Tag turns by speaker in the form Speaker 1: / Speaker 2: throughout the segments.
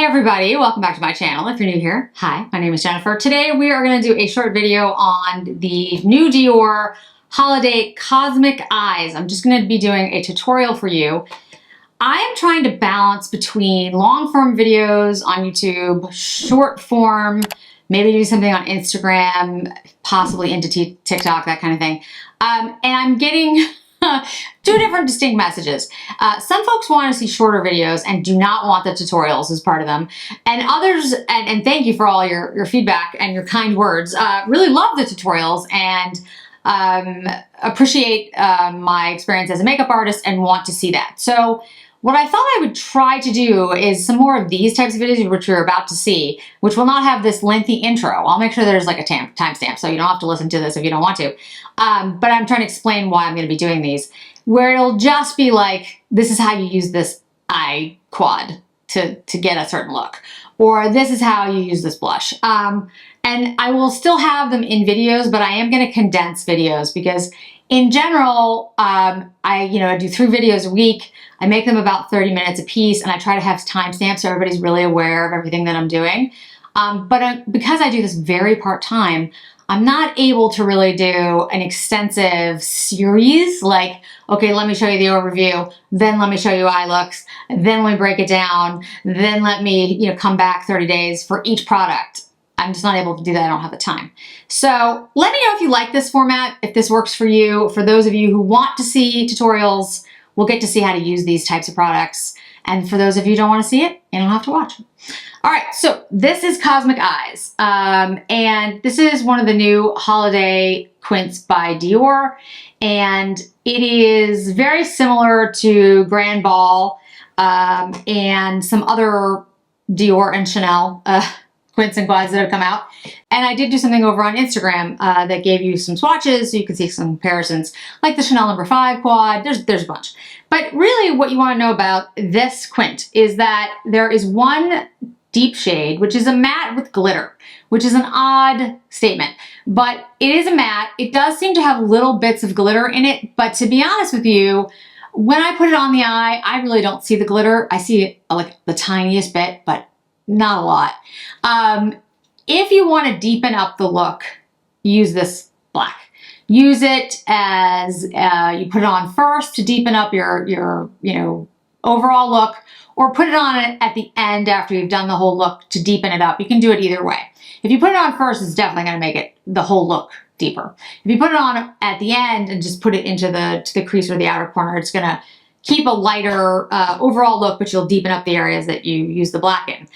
Speaker 1: Hey everybody, welcome back to my channel. If you're new here, hi, my name is Jennifer. Today we are going to do a short video on the new Dior Holiday Cosmic Eyes. I'm just going to be doing a tutorial for you. I am trying to balance between long form videos on YouTube, short form, maybe do something on Instagram, possibly into TikTok, that kind of thing. And I'm getting two different distinct messages. Some folks want to see shorter videos and do not want the tutorials as part of them. And others, and thank you for all your feedback and your kind words, really love the tutorials and appreciate my experience as a makeup artist and want to see that. So what I thought I would try to do is some more of these types of videos, which you're about to see, which will not have this lengthy intro. I'll make sure there's like a timestamp so you don't have to listen to this if you don't want to. But I'm trying to explain why I'm going to be doing these, where it'll just be like, this is how you use this eye quad to get a certain look, or this is how you use this blush. And I will still have them in videos, but I am going to condense videos because in general, I do 3 videos a week. I make them about 30 minutes a piece, and I try to have timestamps so everybody's really aware of everything that I'm doing. Because I do this very part-time, I'm not able to really do an extensive series like, okay, let me show you the overview, then let me show you eye looks, then let me break it down, then let me come back 30 days for each product. I'm just not able to do that. I don't have the time. So let me know if you like this format, if this works for you. For those of you who want to see tutorials, we'll get to see how to use these types of products. And for those of you who don't want to see it, you don't have to watch. All right, so this is Cosmic Eyes. And this is one of the new holiday quints by Dior. And it is very similar to Grand Ball and some other Dior and Chanel quints and quads that have come out. And I did do something over on Instagram that gave you some swatches so you can see some comparisons, like the Chanel No. 5 quad. There's a bunch. But really what you want to know about this quint is that there is one deep shade, which is a matte with glitter, which is an odd statement. But it is a matte. It does seem to have little bits of glitter in it. But to be honest with you, when I put it on the eye, I really don't see the glitter. I see like the tiniest bit, but not a lot. If you want to deepen up the look, use this black. Use it as you put it on first to deepen up your overall look, or put it on at the end after you've done the whole look to deepen it up. You can do it either way. If you put it on first, it's definitely going to make it the whole look deeper. If you put it on at the end and just put it into the crease or the outer corner, it's going to keep a lighter overall look, but you'll deepen up the areas that you use the black in.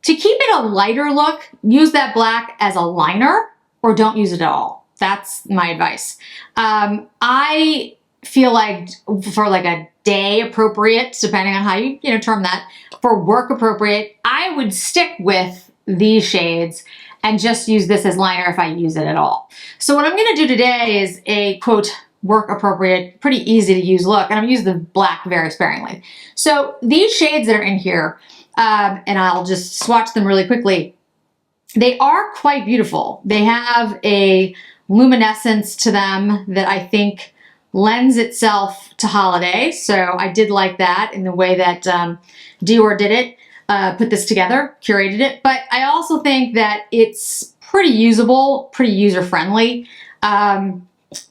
Speaker 1: To keep it a lighter look, use that black as a liner or don't use it at all. That's my advice. I feel like for like a day appropriate, depending on how you term that, for work appropriate, I would stick with these shades and just use this as liner if I use it at all. So what I'm going to do today is a quote work appropriate, pretty easy to use look, and I'm going to use the black very sparingly. So these shades that are in here, and I'll just swatch them really quickly, they are quite beautiful. They have a luminescence to them that I think lends itself to holiday. So I did like that in the way that Dior did it, put this together, curated it. But I also think that it's pretty usable, pretty user-friendly.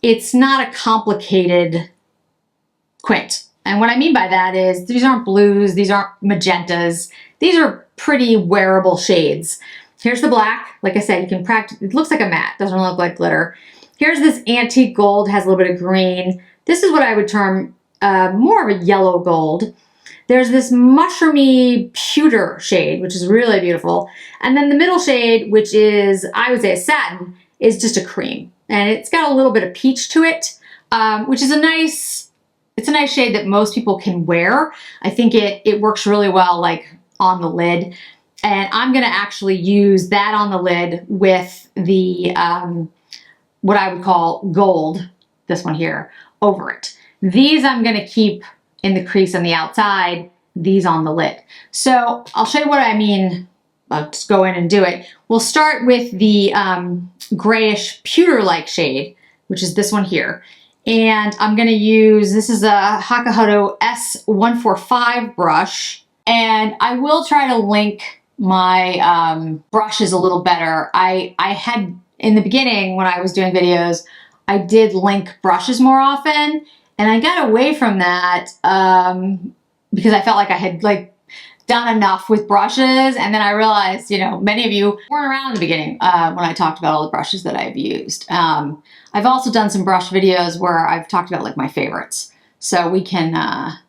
Speaker 1: It's not a complicated quint. And what I mean by that is these aren't blues, these aren't magentas. These are pretty wearable shades. Here's the black. Like I said, you can practice. It looks like a matte, doesn't look like glitter. Here's this antique gold, has a little bit of green. This is what I would term more of a yellow gold. There's this mushroomy pewter shade, which is really beautiful. And then the middle shade, which is, I would say a satin, is just a cream. And it's got a little bit of peach to it, which is it's a nice shade that most people can wear. I think it works really well like on the lid. And I'm gonna actually use that on the lid with the, what I would call gold, this one here, over it. These I'm gonna keep in the crease on the outside, these on the lid. So I'll show you what I mean. I'll just go in and do it. We'll start with the grayish pewter-like shade, which is this one here. And I'm gonna use, this is a Hakuhodo S145 brush. And I will try to link my brushes a little better. I had, in the beginning when I was doing videos, I did link brushes more often, and I got away from that because I felt like I had like done enough with brushes, and then I realized, you know, many of you weren't around in the beginning when I talked about all the brushes that I've used. I've also done some brush videos where I've talked about like my favorites, so we can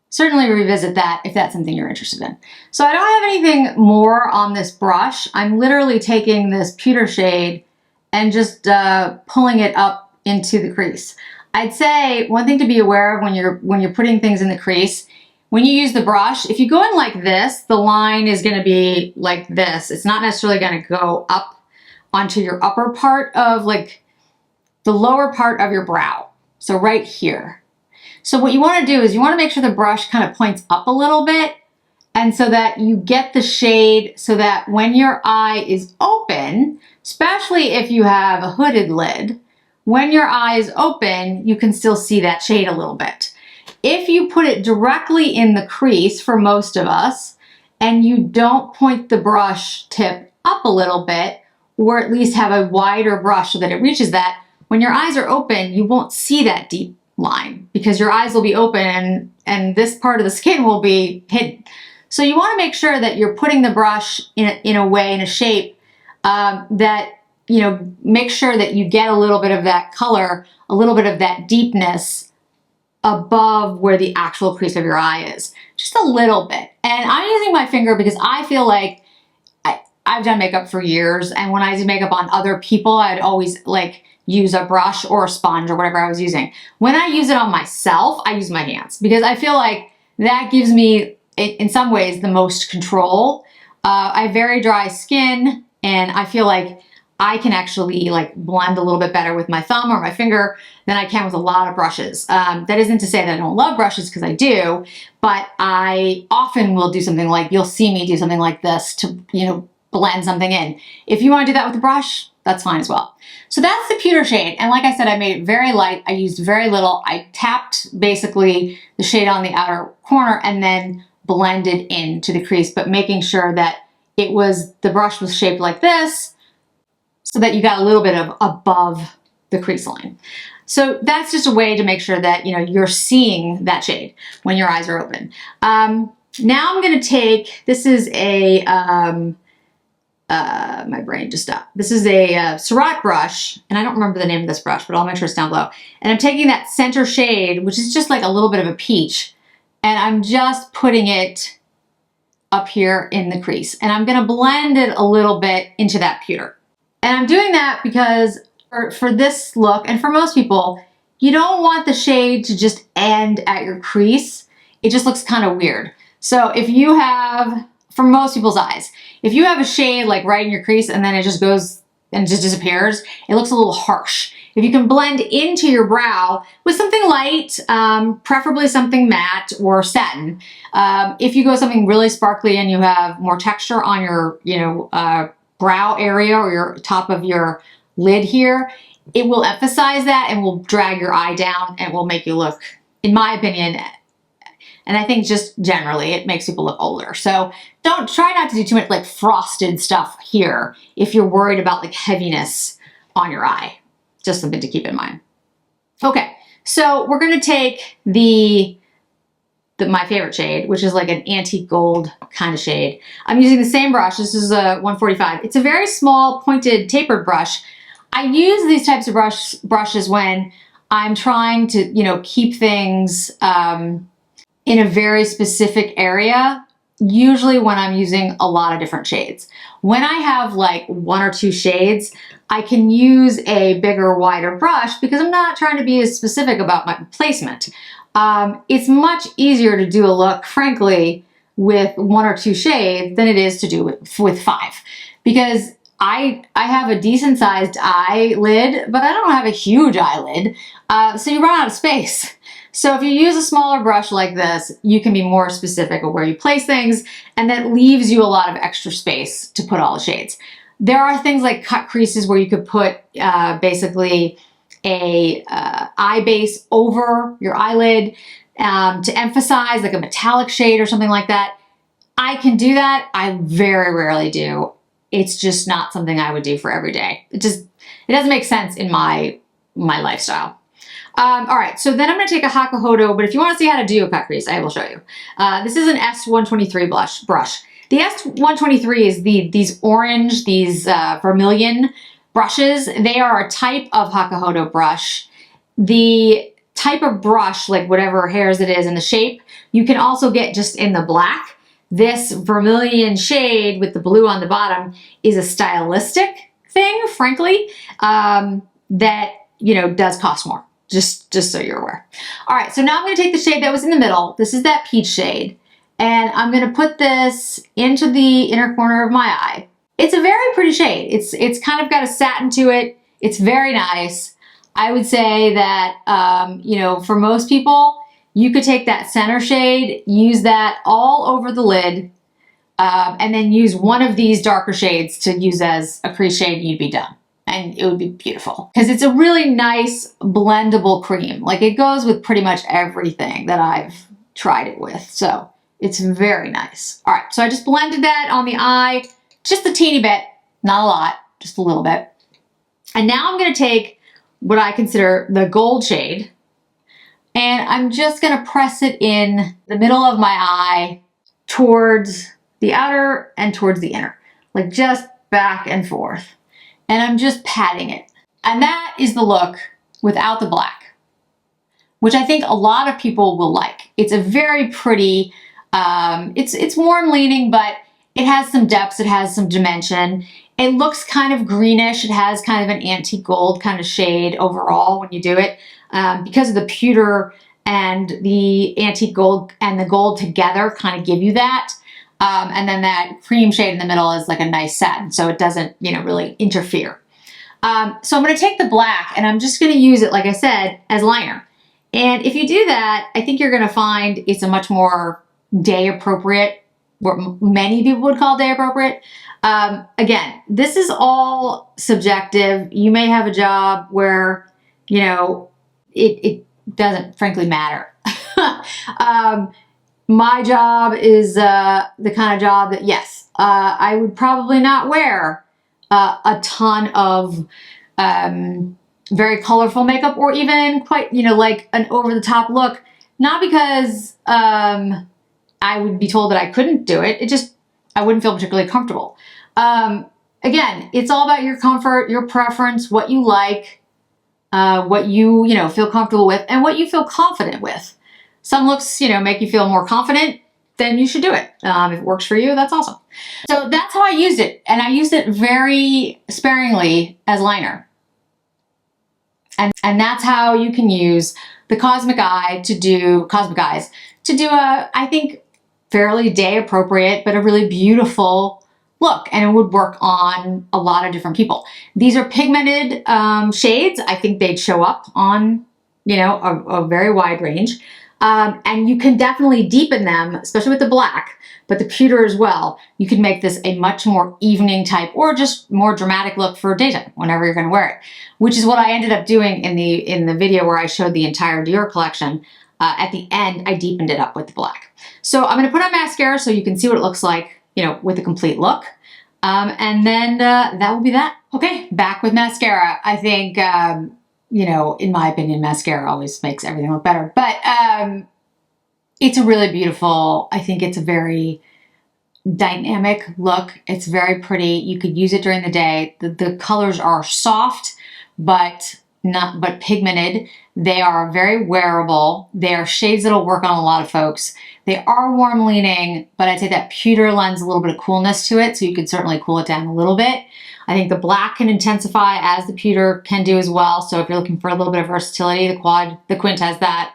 Speaker 1: certainly revisit that if that's something you're interested in. So I don't have anything more on this brush. I'm literally taking this pewter shade and just pulling it up into the crease. I'd say one thing to be aware of when you're putting things in the crease, when you use the brush, if you go in like this, the line is going to be like this. It's not necessarily going to go up onto your upper part of like the lower part of your brow. So right here. So what you want to do is you want to make sure the brush kind of points up a little bit, and so that you get the shade so that when your eye is open, especially if you have a hooded lid, when your eye is open, you can still see that shade a little bit. If you put it directly in the crease, for most of us, and you don't point the brush tip up a little bit, or at least have a wider brush so that it reaches that, when your eyes are open, you won't see that deep line because your eyes will be open and this part of the skin will be hidden. So you want to make sure that you're putting the brush in a way, in a shape that, you know, make sure that you get a little bit of that color, a little bit of that deepness above where the actual crease of your eye is. Just a little bit. And I'm using my finger because I feel like I've done makeup for years, and when I do makeup on other people, I'd always like use a brush or a sponge or whatever I was using. When I use it on myself, I use my hands because I feel like that gives me, in some ways, the most control. I have very dry skin, and I feel like I can actually like blend a little bit better with my thumb or my finger than I can with a lot of brushes. That isn't to say that I don't love brushes, because I do, but I often will do something like, you'll see me do something like this to, you know, blend something in. If you want to do that with a brush, that's fine as well. So that's the pewter shade. And like I said, I made it very light. I used very little. I tapped basically the shade on the outer corner and then blended into the crease, but making sure that the brush was shaped like this so that you got a little bit of above the crease line. So that's just a way to make sure that, you know, you're seeing that shade when your eyes are open. Now I'm going to take, this is a, my brain just stopped. This is a Surratt brush, and I don't remember the name of this brush, but I'll make sure it's down below. And I'm taking that center shade, which is just like a little bit of a peach, and I'm just putting it up here in the crease. And I'm gonna blend it a little bit into that pewter. And I'm doing that because for this look, and for most people, you don't want the shade to just end at your crease. It just looks kind of weird. So if you have, for most people's eyes, if you have a shade like right in your crease and then it just goes and just disappears, it looks a little harsh. If you can blend into your brow with something light, preferably something matte or satin. If you go something really sparkly and you have more texture on your, you know, brow area or your top of your lid here, it will emphasize that and will drag your eye down and will make you look, in my opinion, and I think just generally it makes people look older. So try not to do too much like frosted stuff here if you're worried about like heaviness on your eye. Just something to keep in mind. Okay, so we're gonna take my favorite shade, which is like an antique gold kind of shade. I'm using the same brush. This is a 145. It's a very small pointed tapered brush. I use these types of brushes when I'm trying to, you know, keep things in a very specific area, usually when I'm using a lot of different shades. When I have like one or two shades, I can use a bigger, wider brush because I'm not trying to be as specific about my placement. It's much easier to do a look, frankly, with one or two shades than it is to do with five. Because I have a decent sized eyelid, but I don't have a huge eyelid, so you run out of space. So if you use a smaller brush like this, you can be more specific of where you place things, and that leaves you a lot of extra space to put all the shades. There are things like cut creases where you could put basically a eye base over your eyelid to emphasize like a metallic shade or something like that. I can do that. I very rarely do. It's just not something I would do for every day. It doesn't make sense in my lifestyle. All right, so then I'm going to take a Hakuhodo, but if you want to see how to do a cut crease, I will show you. This is an S123 brush. The S123 is these orange, these vermilion brushes. They are a type of Hakuhodo brush. The type of brush, like whatever hairs it is and the shape, you can also get just in the black. This vermilion shade with the blue on the bottom is a stylistic thing, frankly, that, you know, does cost more. Just so you're aware. All right, so now I'm going to take the shade that was in the middle. This is that peach shade. And I'm going to put this into the inner corner of my eye. It's a very pretty shade. It's kind of got a satin to it. It's very nice. I would say that, you know, for most people, you could take that center shade, use that all over the lid, and then use one of these darker shades to use as a crease shade, and you'd be done. And it would be beautiful because it's a really nice blendable cream. Like it goes with pretty much everything that I've tried it with. So it's very nice. All right, so I just blended that on the eye, just a teeny bit, not a lot, just a little bit. And now I'm gonna take what I consider the gold shade, and I'm just gonna press it in the middle of my eye towards the outer and towards the inner, like just back and forth. And I'm just patting it. And that is the look without the black, which I think a lot of people will like. It's a very pretty, it's warm leaning, but it has some depth, it has some dimension. It looks kind of greenish. It has kind of an antique gold kind of shade overall when you do it. Because of the pewter and the antique gold and the gold together kind of give you that. And then that cream shade in the middle is like a nice satin, so it doesn't, you know, really interfere. So I'm going to take the black and I'm just going to use it, like I said, as liner. And if you do that, I think you're going to find it's a much more day appropriate, what many people would call day appropriate. Again, this is all subjective. You may have a job where, you know, it doesn't frankly matter. My job is the kind of job that, yes, I would probably not wear a ton of very colorful makeup or even quite, you know, like an over-the-top look. Not because I would be told that I couldn't do it. It just, I wouldn't feel particularly comfortable. Again, it's all about your comfort, your preference, what you like, what you know, feel comfortable with, and what you feel confident with. Some looks, you know, make you feel more confident, then you should do it. If it works for you, that's awesome. So that's how I used it. And I used it very sparingly as liner. And that's how you can use the Cosmic Eyes to do a, I think, fairly day appropriate, but a really beautiful look. And it would work on a lot of different people. These are pigmented shades. I think they'd show up on, you know, a very wide range. And you can definitely deepen them, especially with the black, but the pewter as well. You can make this a much more evening type or just more dramatic look for daytime whenever you're going to wear it, which is what I ended up doing in the video where I showed the entire Dior collection. At the end, I deepened it up with the black. So I'm going to put on mascara so you can see what it looks like, you know, with a complete look. And then that will be that. Okay, back with mascara. I think, you know, in my opinion, mascara always makes everything look better. But it's a really beautiful, I think it's a very dynamic look. It's very pretty. You could use it during the day. The colors are soft, but pigmented. They are very wearable. They are shades that'll work on a lot of folks. They are warm leaning, but I'd say that pewter lends a little bit of coolness to it, so you could certainly cool it down a little bit. I think the black can intensify as the pewter can do as well. So if you're looking for a little bit of versatility, the Quint has that.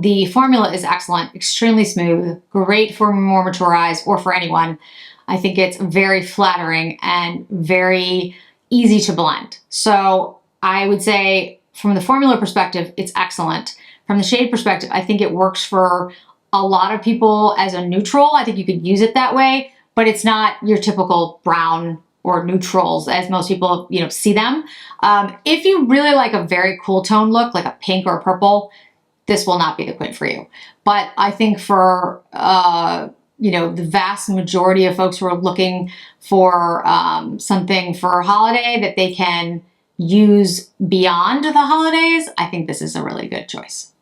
Speaker 1: The formula is excellent, extremely smooth, great for more mature eyes or for anyone. I think it's very flattering and very easy to blend. So I would say from the formula perspective, it's excellent. From the shade perspective, I think it works for a lot of people as a neutral. I think you could use it that way, but it's not your typical brown or neutrals as most people, you know, see them. If you really like a very cool tone look, like a pink or a purple, this will not be the Quint for you. But I think for you know, the vast majority of folks who are looking for something for a holiday that they can use beyond the holidays, I think this is a really good choice.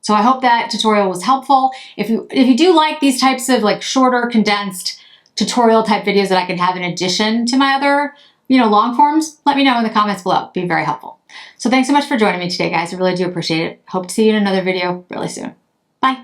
Speaker 1: So I hope that tutorial was helpful. If you do like these types of like shorter, condensed tutorial type videos that I can have in addition to my other, you know, long forms, let me know in the comments below. It'd be very helpful. So thanks so much for joining me today, guys. I really do appreciate it. Hope to see you in another video really soon. Bye.